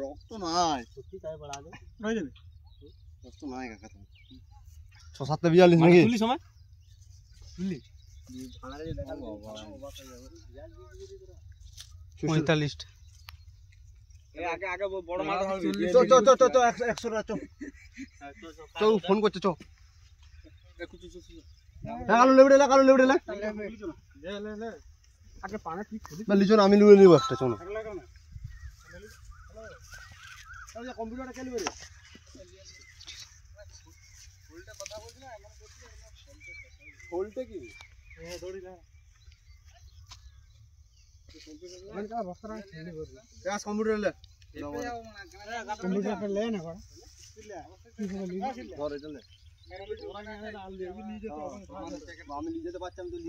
রক্ত নাই সত্যি তাই বড় আগে হয়ে যাবে রক্ত নাই কাকা তুমি 6-7 42 নাকি তুলি সময় তুলি 45 এ আগে আগে বড় মাল হবে চ 100 চ ফোন করতে চ কালো লেবড়ে লে লে আগে পানা ঠিক করে লিজন আমি লুয়ে নিব একটা চলো এই কম্পিউটারটা কেন করে হোল্ডে কথা বলছ না এমন করছিস হোল্ডে কি হ্যাঁ দড়ি না কম্পিউটার কা বস্তা ছেড়ে করবে গ্যাস কম্পিউটার লে কম্পিউটার লে না কর ঘরে চলে আমি নিজে তো পাচ্ছি আমি